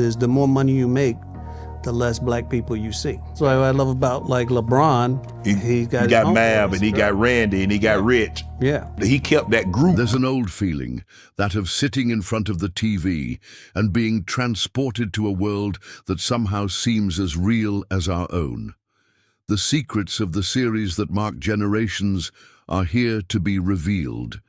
is the more money you make, the less black people you see. So what I love about like LeBron, he got Mab and he got Randy and he got Rich. Yeah. He kept that group. There's an old feeling, that of sitting in front of the TV and being transported to a world that somehow seems as real as our own. The secrets of the series that mark generations are here to be revealed.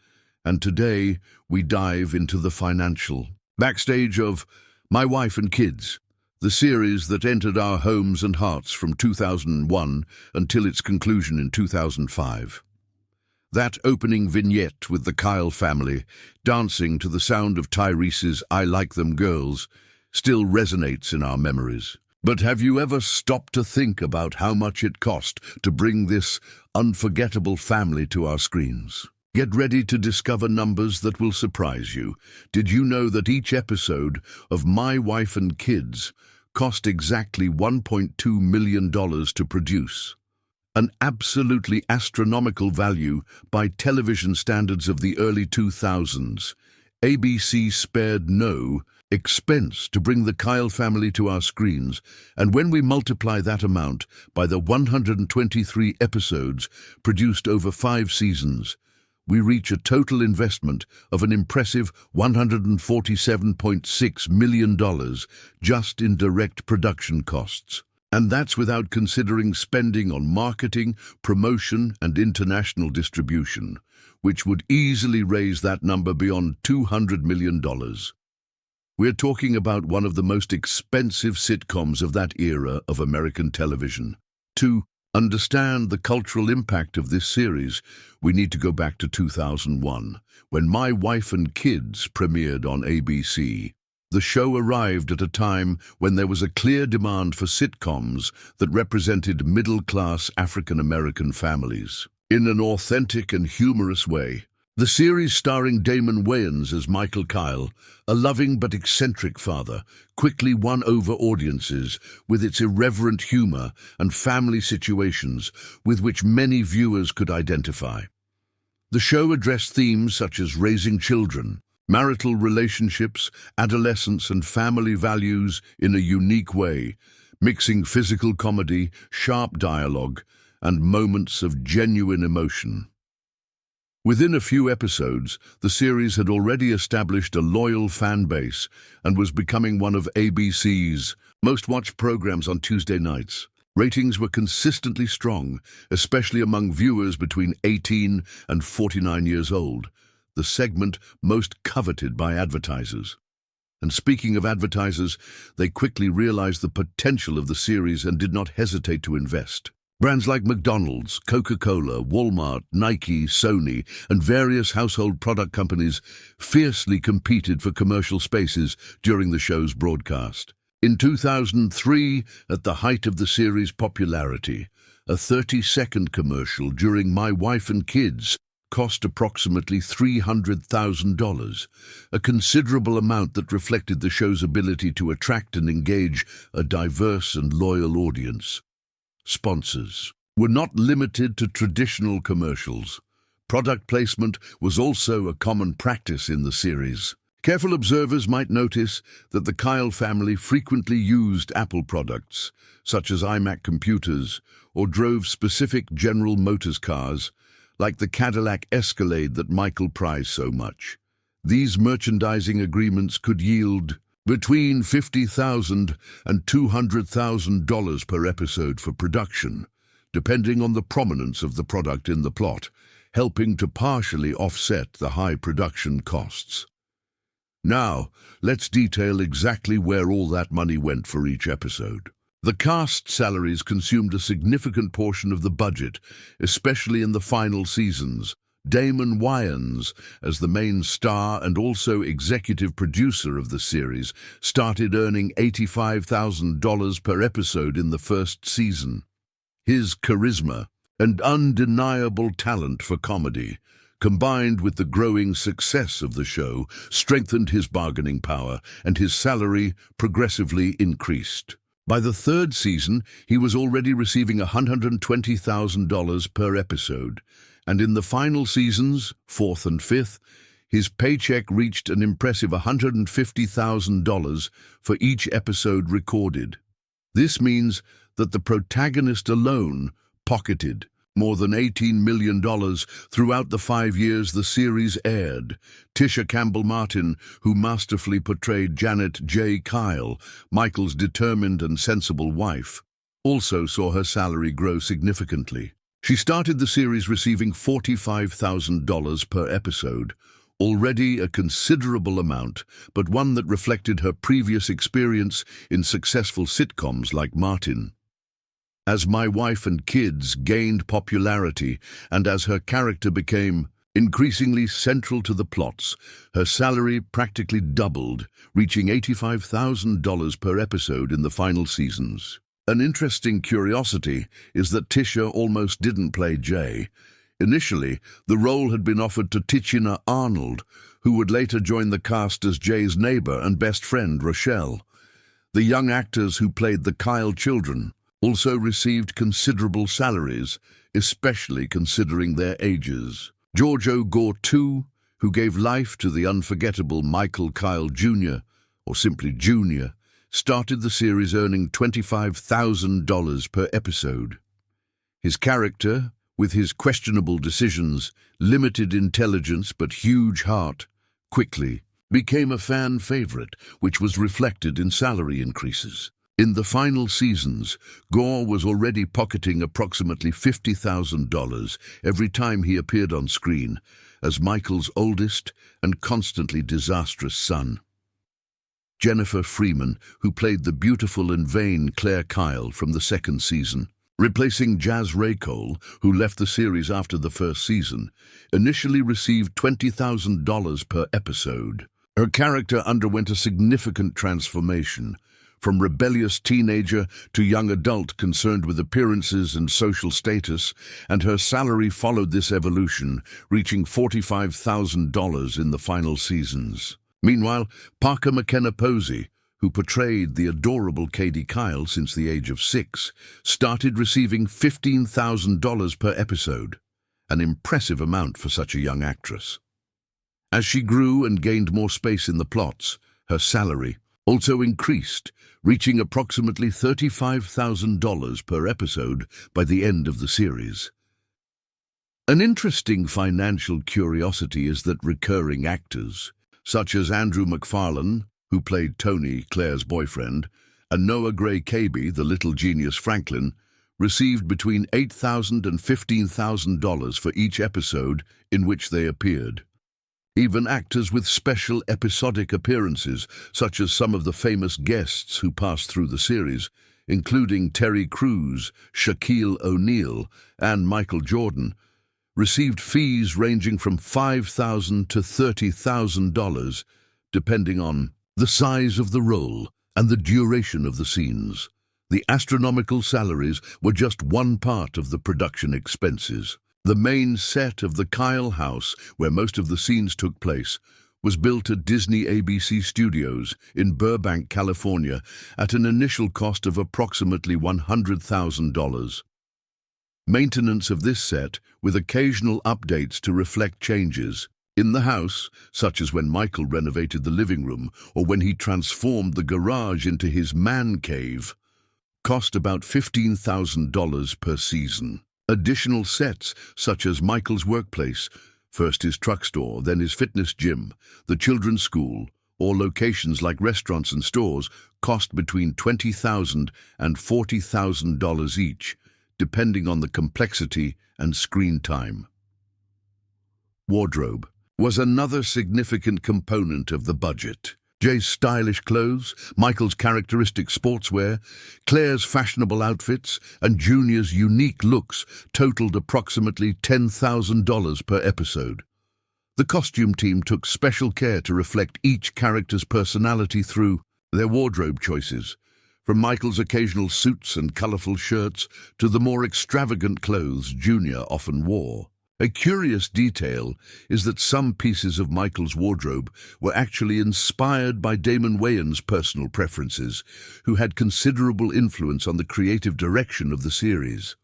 And today, we dive into the financial backstage of My Wife and Kids, the series that entered our homes and hearts from 2001 until its conclusion in 2005. That opening vignette with the Kyle family dancing to the sound of Tyrese's I Like Them Girls still resonates in our memories. But have you ever stopped to think about how much it cost to bring this unforgettable family to our screens? Get ready to discover numbers that will surprise you. Did you know that each episode of My Wife and Kids cost exactly $1.2 million to produce? An absolutely astronomical value by television standards of the early 2000s. ABC spared no expense to bring the Kyle family to our screens, and when we multiply that amount by the 123 episodes produced over 5 seasons, we reach a total investment of an impressive $147.6 million just in direct production costs. And that's without considering spending on marketing, promotion, and international distribution, which would easily raise that number beyond $200 million. We're talking about one of the most expensive sitcoms of that era of American television. To understand the cultural impact of this series, we need to go back to 2001, when My Wife and Kids premiered on ABC. The show arrived at a time when there was a clear demand for sitcoms that represented middle-class African-American families. In an authentic and humorous way, the series starring Damon Wayans as Michael Kyle, a loving but eccentric father, quickly won over audiences with its irreverent humor and family situations with which many viewers could identify. The show addressed themes such as raising children, marital relationships, adolescence, and family values in a unique way, mixing physical comedy, sharp dialogue, and moments of genuine emotion. Within a few episodes, the series had already established a loyal fan base and was becoming one of ABC's most-watched programs on Tuesday nights. Ratings were consistently strong, especially among viewers between 18 and 49 years old, the segment most coveted by advertisers. And speaking of advertisers, they quickly realized the potential of the series and did not hesitate to invest. Brands like McDonald's, Coca-Cola, Walmart, Nike, Sony, and various household product companies fiercely competed for commercial spaces during the show's broadcast. In 2003, at the height of the series' popularity, a 30-second commercial during My Wife and Kids cost approximately $300,000, a considerable amount that reflected the show's ability to attract and engage a diverse and loyal audience. Sponsors were not limited to traditional commercials. Product placement was also a common practice in the series. Careful observers might notice that the Kyle family frequently used Apple products, such as iMac computers, or drove specific General Motors cars, like the Cadillac Escalade that Michael prized so much. These merchandising agreements could yield between $50,000 and $200,000 per episode for production, depending on the prominence of the product in the plot, helping to partially offset the high production costs. Now, let's detail exactly where all that money went for each episode. The cast salaries consumed a significant portion of the budget, especially in the final seasons. Damon Wayans, as the main star and also executive producer of the series, started earning $85,000 per episode in the first season. His charisma and undeniable talent for comedy, combined with the growing success of the show, strengthened his bargaining power, and his salary progressively increased. By the third season, he was already receiving $120,000 per episode, and in the final seasons, fourth and fifth, His paycheck reached an impressive $150,000 for each episode recorded. This means that the protagonist alone pocketed more than $18 million throughout the 5 years the series aired. Tisha Campbell-Martin, who masterfully portrayed Janet J. Kyle, Michael's determined and sensible wife, also saw her salary grow significantly. She started the series receiving $45,000 per episode, already a considerable amount, but one that reflected her previous experience in successful sitcoms like Martin. As My Wife and Kids gained popularity and as her character became increasingly central to the plots, her salary practically doubled, reaching $85,000 per episode in the final seasons. An interesting curiosity is that Tisha almost didn't play Jay. Initially, the role had been offered to Tichina Arnold, who would later join the cast as Jay's neighbor and best friend, Rochelle. The young actors who played the Kyle children also received considerable salaries, especially considering their ages. George O. Gore II, who gave life to the unforgettable Michael Kyle Jr., or simply Jr., started the series earning $25,000 per episode. His character, with his questionable decisions, limited intelligence but huge heart, quickly became a fan favorite, which was reflected in salary increases. In the final seasons, Gore was already pocketing approximately $50,000 every time he appeared on screen as Michael's oldest and constantly disastrous son. Jennifer Freeman, who played the beautiful and vain Claire Kyle from the second season, replacing Jazz Raycole, who left the series after the first season, initially received $20,000 per episode. Her character underwent a significant transformation, from rebellious teenager to young adult concerned with appearances and social status, and her salary followed this evolution, reaching $45,000 in the final seasons. Meanwhile, Parker McKenna Posey, who portrayed the adorable Katie Kyle since the age of 6, started receiving $15,000 per episode, an impressive amount for such a young actress. As she grew and gained more space in the plots, her salary also increased, reaching approximately $35,000 per episode by the end of the series. An interesting financial curiosity is that recurring actors, such as Andrew McFarlane, who played Tony, Claire's boyfriend, and Noah Gray Cabey, the little genius Franklin, received between $8,000 and $15,000 for each episode in which they appeared. Even actors with special episodic appearances, such as some of the famous guests who passed through the series, including Terry Crews, Shaquille O'Neal, and Michael Jordan, received fees ranging from $5,000 to $30,000, depending on the size of the role and the duration of the scenes. The astronomical salaries were just one part of the production expenses. The main set of the Kyle house, where most of the scenes took place, was built at Disney ABC Studios in Burbank, California, at an initial cost of approximately $100,000. Maintenance of this set, with occasional updates to reflect changes in the house, such as when Michael renovated the living room or when he transformed the garage into his man cave, cost about $15,000 per season. Additional sets, such as Michael's workplace, first his truck store, then his fitness gym, the children's school, or locations like restaurants and stores, cost between $20,000 and $40,000 each, depending on the complexity and screen time. Wardrobe was another significant component of the budget. Jay's stylish clothes, Michael's characteristic sportswear, Claire's fashionable outfits, and Junior's unique looks totaled approximately $10,000 per episode. The costume team took special care to reflect each character's personality through their wardrobe choices, from Michael's occasional suits and colorful shirts to the more extravagant clothes Junior often wore. A curious detail is that some pieces of Michael's wardrobe were actually inspired by Damon Wayans' personal preferences, who had considerable influence on the creative direction of the series.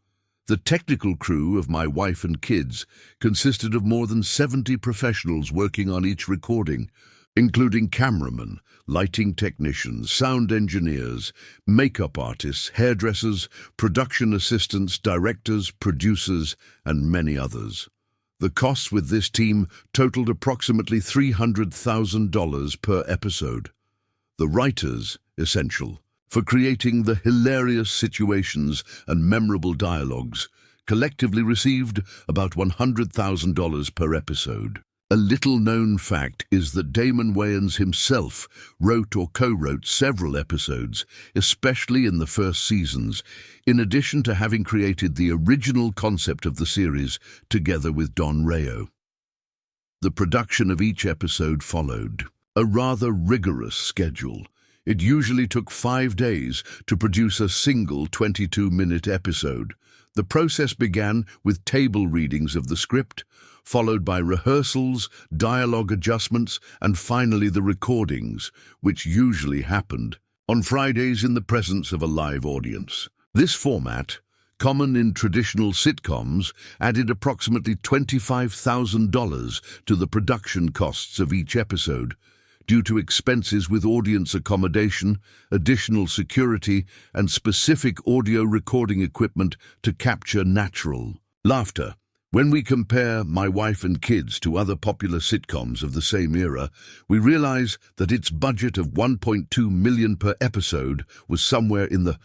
The technical crew of My Wife and Kids consisted of more than 70 professionals working on each recording, including cameramen, lighting technicians, sound engineers, makeup artists, hairdressers, production assistants, directors, producers, and many others. The costs with this team totaled approximately $300,000 per episode. The writers, essential for creating the hilarious situations and memorable dialogues, collectively received about $100,000 per episode. A little-known fact is that Damon Wayans himself wrote or co-wrote several episodes, especially in the first seasons, in addition to having created the original concept of the series together with Don Rayo. The production of each episode followed a rather rigorous schedule. It usually took 5 days to produce a single 22-minute episode. The process began with table readings of the script, followed by rehearsals, dialogue adjustments, and finally the recordings, which usually happened on Fridays in the presence of a live audience. This format, common in traditional sitcoms, added approximately $25,000 to the production costs of each episode, due to expenses with audience accommodation, additional security, and specific audio recording equipment to capture natural laughter. When we compare My Wife and Kids to other popular sitcoms of the same era, we realize that its budget of $1.2 million per episode was somewhere in the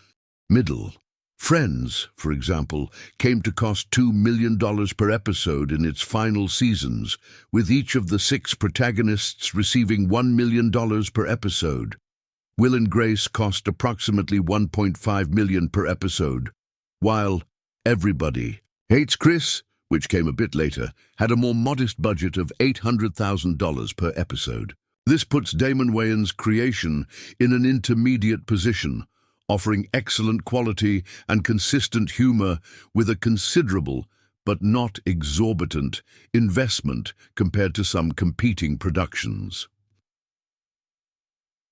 middle. Friends, for example, came to cost $2 million per episode in its final seasons, with each of the 6 protagonists receiving $1 million per episode. Will and Grace cost approximately $1.5 million per episode, while Everybody Hates Chris, which came a bit later, had a more modest budget of $800,000 per episode. This puts Damon Wayans' creation in an intermediate position, offering excellent quality and consistent humor with a considerable, but not exorbitant, investment compared to some competing productions.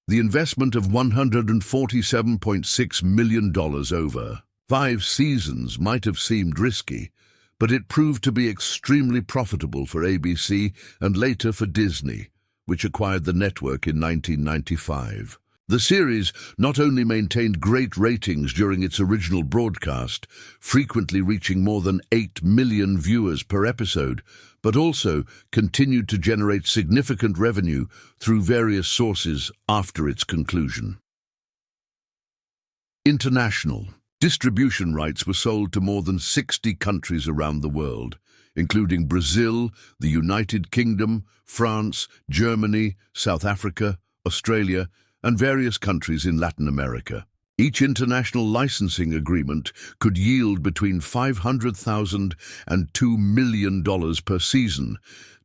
The investment of $147.6 million over 5 seasons might have seemed risky, but it proved to be extremely profitable for ABC and later for Disney, which acquired the network in 1995. The series not only maintained great ratings during its original broadcast, frequently reaching more than 8 million viewers per episode, but also continued to generate significant revenue through various sources after its conclusion. International distribution rights were sold to more than 60 countries around the world, including Brazil, the United Kingdom, France, Germany, South Africa, Australia, and various countries in Latin America. Each international licensing agreement could yield between $500,000 and $2 million per season,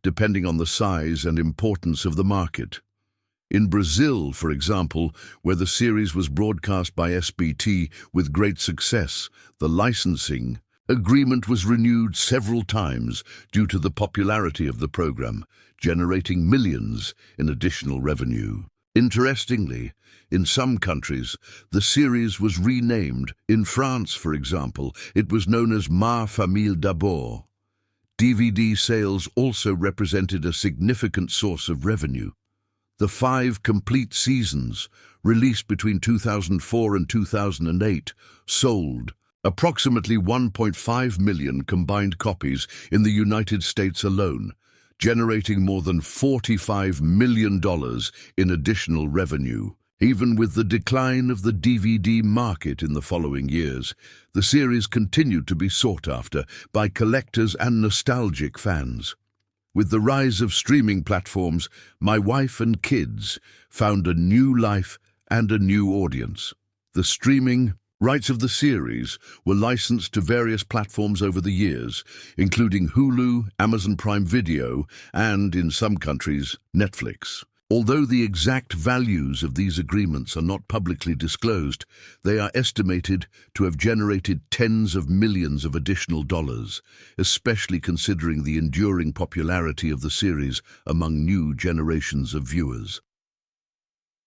depending on the size and importance of the market. In Brazil, for example, where the series was broadcast by SBT with great success, the licensing agreement was renewed several times due to the popularity of the program, generating millions in additional revenue. Interestingly, in some countries, the series was renamed. In France, for example, it was known as Ma Famille d'Abord. DVD sales also represented a significant source of revenue. The 5 complete seasons, released between 2004 and 2008, sold approximately 1.5 million combined copies in the United States alone, generating more than $45 million in additional revenue. Even with the decline of the DVD market in the following years, the series continued to be sought after by collectors and nostalgic fans. With the rise of streaming platforms, My Wife and Kids found a new life and a new audience. The streaming rights of the series were licensed to various platforms over the years, including Hulu, Amazon Prime Video, and, in some countries, Netflix. Although the exact values of these agreements are not publicly disclosed, they are estimated to have generated tens of millions of additional dollars, especially considering the enduring popularity of the series among new generations of viewers.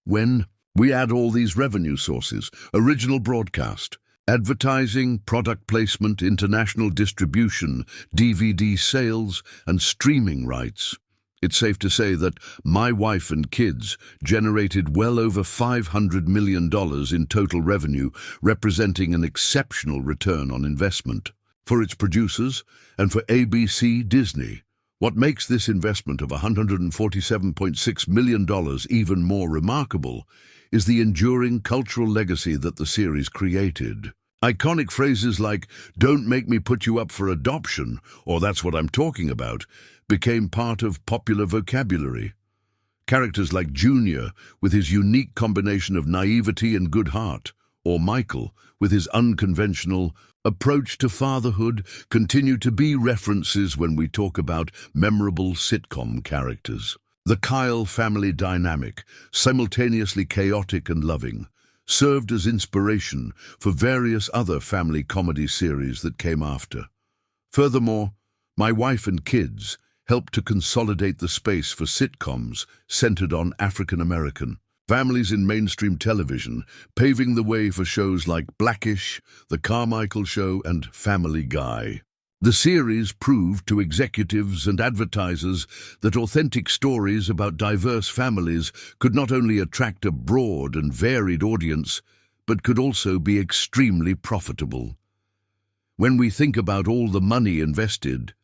When we add all these revenue sources, original broadcast, Advertising, product placement, international distribution, DVD sales, and streaming rights. It's safe to say that My Wife and Kids generated well over $500 million in total revenue, representing an exceptional return on investment. For its producers and for ABC Disney, what makes this investment of $147.6 million even more remarkable is the enduring cultural legacy that the series created. Iconic phrases like, "Don't make me put you up for adoption," or "That's what I'm talking about," became part of popular vocabulary. Characters like Junior, with his unique combination of naivety and good heart, or Michael, with his unconventional approach to fatherhood, continue to be references when we talk about memorable sitcom characters. The Kyle family dynamic, simultaneously chaotic and loving, served as inspiration for various other family comedy series that came after. Furthermore, My Wife and Kids helped to consolidate the space for sitcoms centered on African American families in mainstream television, paving the way for shows like Blackish, The Carmichael Show, and Family Guy. The series proved to executives and advertisers that authentic stories about diverse families could not only attract a broad and varied audience, but could also be extremely profitable. When we think about all the money invested,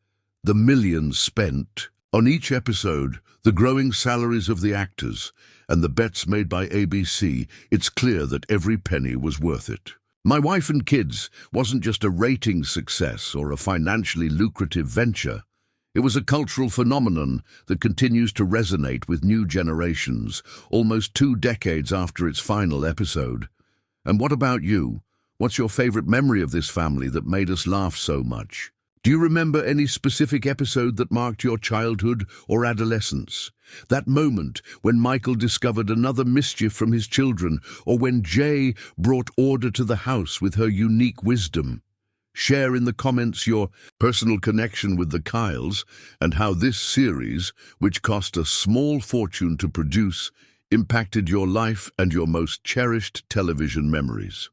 the millions spent on each episode, the growing salaries of the actors, and the bets made by ABC, it's clear that every penny was worth it. My Wife and Kids wasn't just a ratings success or a financially lucrative venture. It was a cultural phenomenon that continues to resonate with new generations, almost 2 decades after its final episode. And what about you? What's your favorite memory of this family that made us laugh so much? Do you remember any specific episode that marked your childhood or adolescence? That moment when Michael discovered another mischief from his children, or when Jay brought order to the house with her unique wisdom? Share in the comments your personal connection with the Kyles and how this series, which cost a small fortune to produce, impacted your life and your most cherished television memories.